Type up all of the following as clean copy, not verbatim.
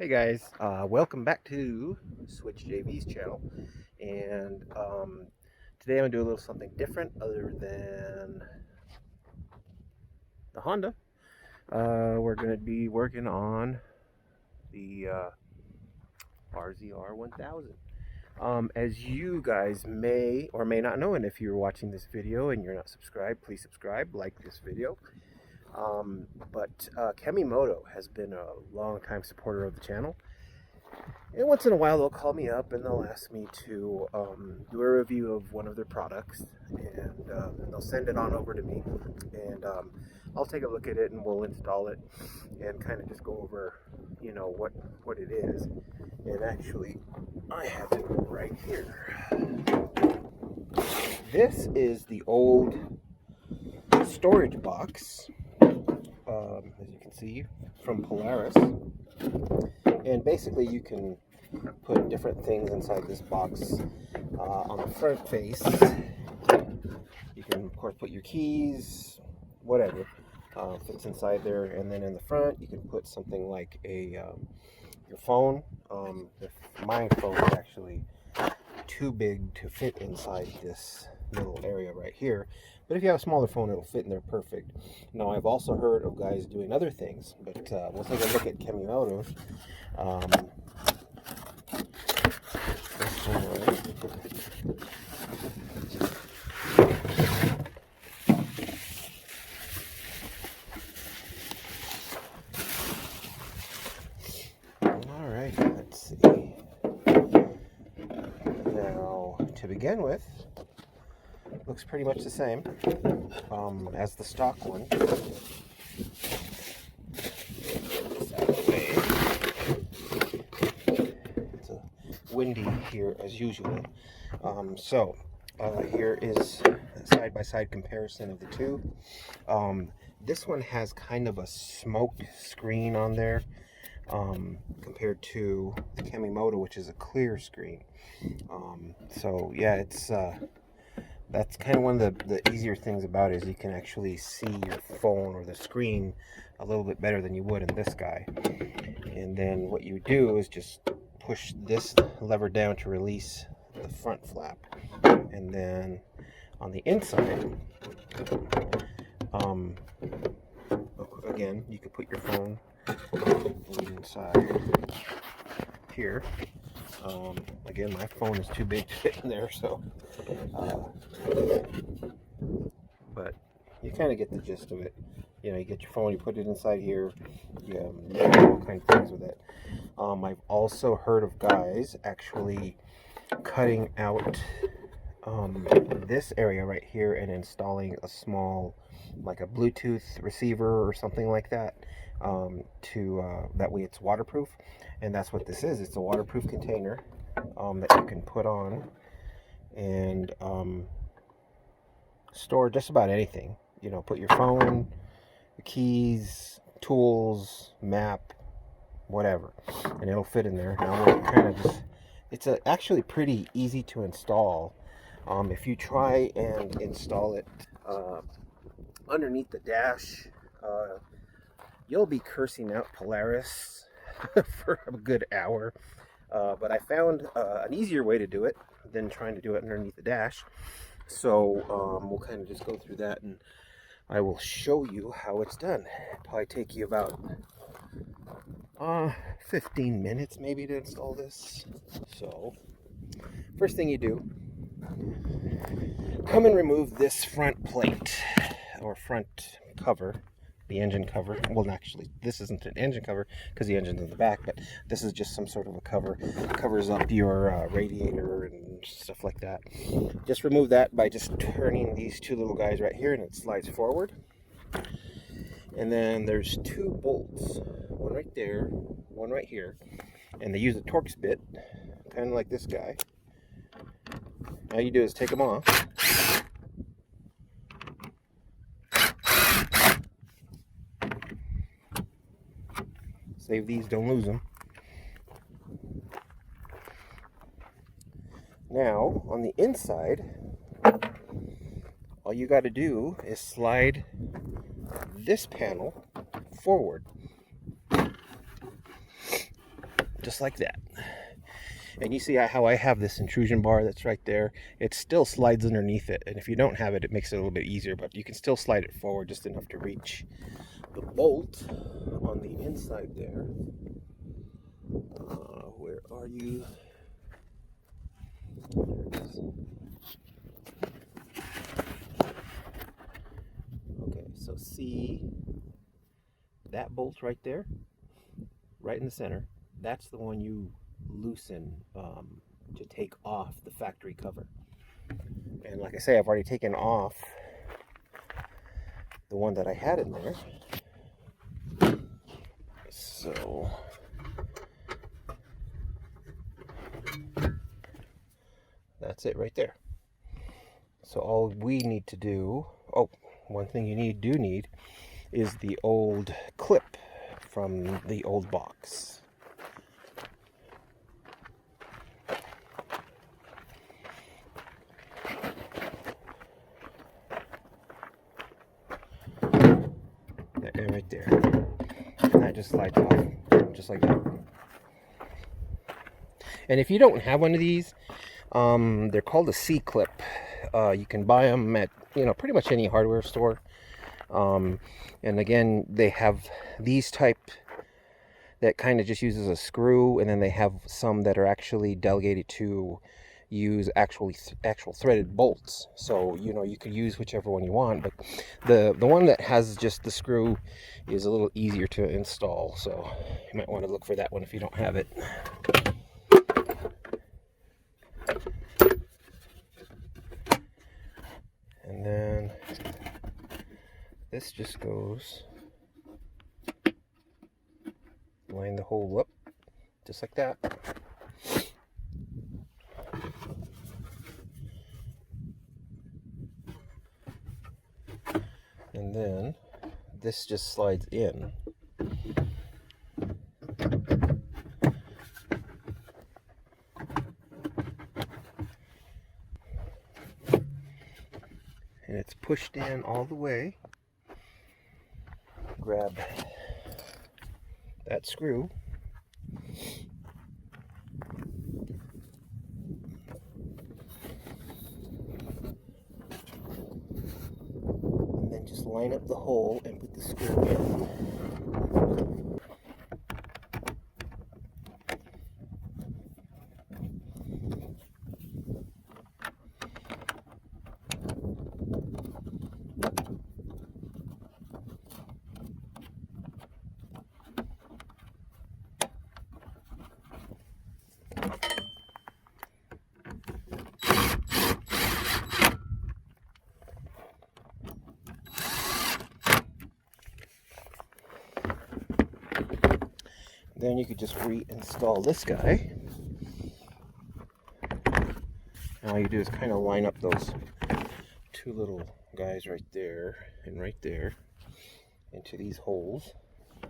Hey guys, welcome back to SWITCHJV's channel, and today I'm going to do a little something different other than the Honda. We're going to be working on the RZR 1000. As you guys may or may not know, and if you're watching this video and you're not subscribed, please subscribe, like this video. But Kemimoto has been a long-time supporter of the channel, and once in a while they'll call me up and they'll ask me to do a review of one of their products, and they'll send it on over to me, and I'll take a look at it and we'll install it and kind of just go over, you know, what it is. And actually, I have it right here. This is the old storage box, as you can see, from Polaris, and basically you can put different things inside this box. On the front face, you can of course put your keys, whatever fits inside there, and then in the front you can put something like a your phone. My phone is actually too big to fit inside this little area right here, but if you have a smaller phone, it'll fit in there perfect. Now, I've also heard of guys doing other things, but we'll take a look at Kemimoto. All right, let's see. Now, to begin with, looks pretty much the same as the stock one. It's windy here as usual. Here is a side-by-side comparison of the two. This one has kind of a smoked screen on there compared to the Kemimoto, which is a clear screen. So yeah, it's that's kind of one of the easier things about it, is you can actually see your phone or the screen a little bit better than you would in this guy. And then what you do is just push this lever down to release the front flap. And then on the inside, again, you could put your phone inside here. Again, my phone is too big to fit in there, so but you kind of get the gist of it. You know, you get your phone, you put it inside here, you do all kinds of things with it. I've also heard of guys actually cutting out this area right here and installing a small, like a Bluetooth receiver or something like that, that way it's waterproof. And that's what this is. It's a waterproof container that you can put on and store just about anything. You know, put your phone, the keys, tools, map, whatever, and it'll fit in there. Now we'll kind of just, it's actually pretty easy to install. If you try and install it underneath the dash, you'll be cursing out Polaris for a good hour. But I found an easier way to do it than trying to do it underneath the dash. So we'll kind of just go through that, and I will show you how it's done. It'll probably take you about 15 minutes maybe to install this. So first thing you do, come and remove this front plate or front cover, the engine cover. Well, actually, this isn't an engine cover because the engine's in the back, but this is just some sort of a cover. Covers up your radiator and stuff like that. Just remove that by just turning these two little guys right here, and it slides forward. And then there's two bolts, one right there, one right here, and they use a Torx bit, kind of like this guy. All you do is take them off. Save these, don't lose them. Now, on the inside, all you got to do is slide this panel forward. just like that. And you see how I have this intrusion bar that's right there. It still slides underneath it, and if you don't have it, it makes it a little bit easier, but you can still slide it forward just enough to reach the bolt on the inside there. Where are you? There it is. Okay, so see that bolt right there, right in the center? That's the one you loosen to take off the factory cover. And like I say, I've already taken off the one that I had in there. So that's it right there. So all we need to do, oh, one thing you do need is the old clip from the old box. And right there. And that just slides off, just like that. And if you don't have one of these, they're called a C-clip. You can buy them at, pretty much any hardware store. And again, they have these type that kind of just uses a screw, and then they have some that are actually delegated to use actual threaded bolts. So you could use whichever one you want, but the one that has just the screw is a little easier to install, so you might want to look for that one if you don't have it. And then this just goes, line the hole up just like that. And then this just slides in. And it's pushed in all the way. Grab that screw. And then just line up the hole and put the screw in. Then you could just reinstall this guy. And all you do is kind of line up those two little guys right there and right there into these holes,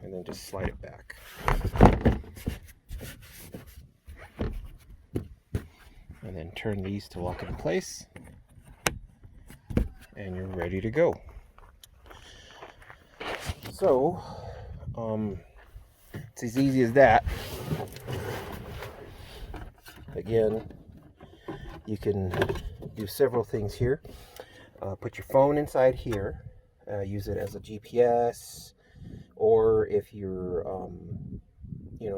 and then just slide it back. And then turn these to lock it in place, and you're ready to go. So, it's as easy as that. Again, you can do several things here. Put your phone inside here, use it as a GPS, or if you're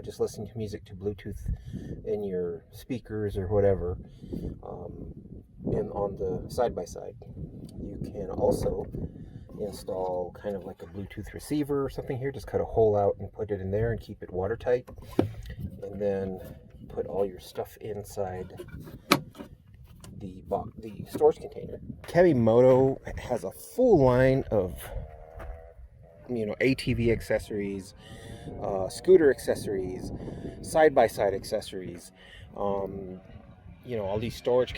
just listening to music to Bluetooth in your speakers or whatever, and on the side-by-side. You can also install kind of like a Bluetooth receiver or something here. Just cut a hole out and put it in there and keep it watertight, and then put all your stuff inside the storage container. Kemimoto has a full line of ATV accessories, scooter accessories, side-by-side accessories, all these storage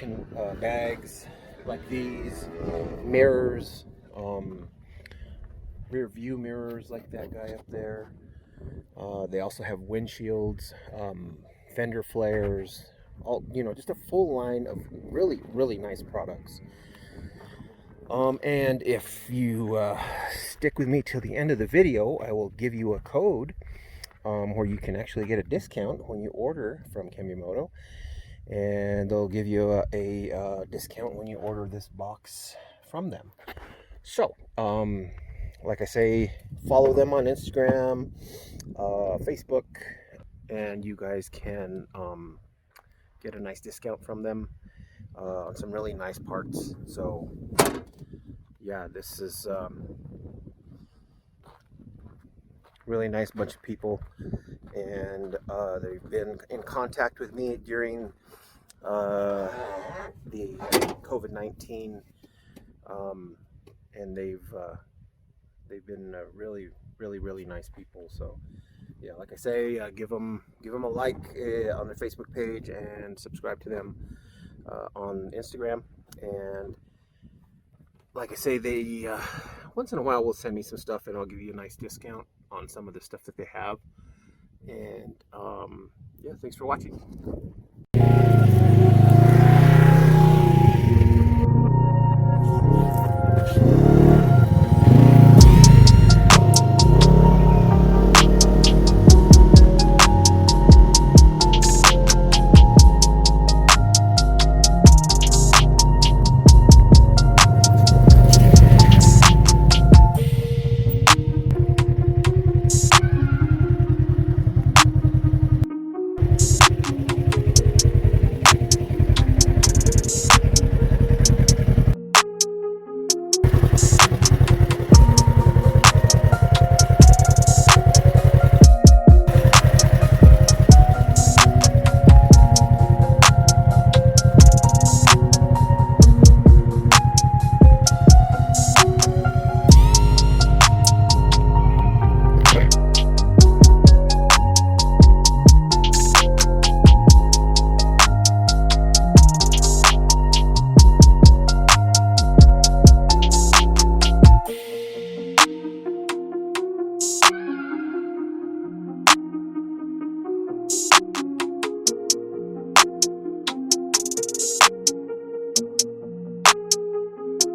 bags like these, mirrors, rear view mirrors like that guy up there. They also have windshields, fender flares, just a full line of really, really nice products. And if you stick with me till the end of the video, I will give you a code where you can actually get a discount when you order from Kemimoto, and they'll give you a discount when you order this box from them. So, like I say, follow them on Instagram, Facebook, and you guys can get a nice discount from them on some really nice parts. So, yeah, this is really nice bunch of people, and they've been in contact with me during the COVID-19, and they've been really nice people. So yeah, like I say, give them a like on their Facebook page, and subscribe to them on Instagram. And like I say, they once in a while will send me some stuff, and I'll give you a nice discount on some of the stuff that they have. And yeah, thanks for watching.